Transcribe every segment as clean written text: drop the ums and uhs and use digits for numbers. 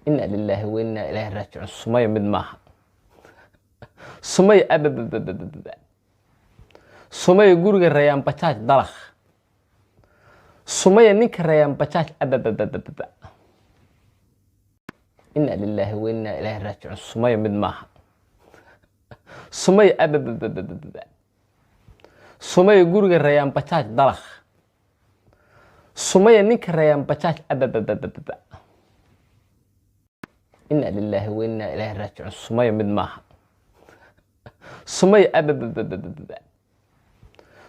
ina lillahi wa inna ilaahi raajicuun. Sumaya mid maaha. Sumaya abababababa. Sumaya guriga Rayaan Bajaaj dalakh. Sumaya ninka Rayaan Bajaaj abababababa. ina lillahi wa inna ilaahi raajicuun. Sumaya mid maaha. Sumaya abababababa. Sumaya guriga Rayaan Bajaaj dalakh. Sumaya ninka Rayaan Bajaaj abababababa. ina lillahi wa inna ilaahi raajicuun. Sumaya mid maaha. Sumaya abababababa.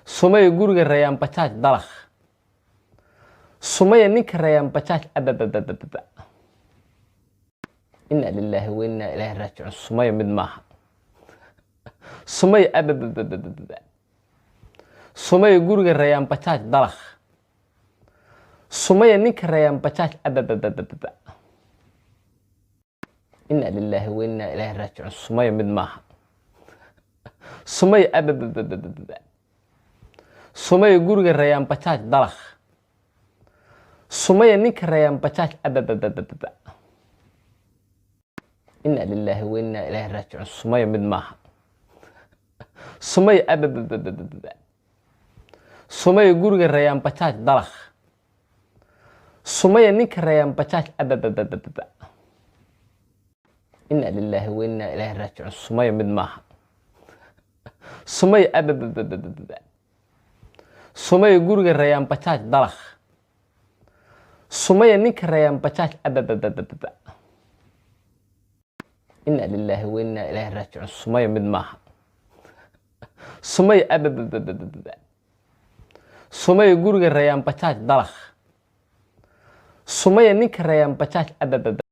Sumaya guriga Rayaan Bajaaj dalakh. Sumaya ninka Rayaan Bajaaj abababababa. ina lillahi wa inna ilaahi raajicuun. Sumaya mid maaha. Sumaya abababababa. Sumaya guriga Rayaan Bajaaj dalakh. Sumaya ninka Rayaan Bajaaj abababababa. ina lillahi wa inna ilaahi raajicuun. Sumaya mid maaha. Sumaya abababababa. Sumaya guriga Rayaan Bajaaj dalakh. Sumaya ninka Rayaan Bajaaj abababababa. ina lillahi wa inna ilaahi raajicuun. Sumaya mid maaha. Sumaya abababababa. Sumaya guriga Rayaan Bajaaj dalakh. Sumaya ninka Rayaan Bajaaj abababababa. ina lillahi wa inna ilaahi raajicuun. Sumaya mid maaha. Sumaya abababababa. Sumaya guriga Rayaan Bajaaj dalakh. Sumaya ninka Rayaan Bajaaj abababababa. ina lillahi wa inna ilaahi raajicuun. Sumaya mid maaha. Sumaya abababababa. Sumaya guriga Rayaan Bajaaj dalakh. Sumaya ninka Rayaan Bajaaj abababababa.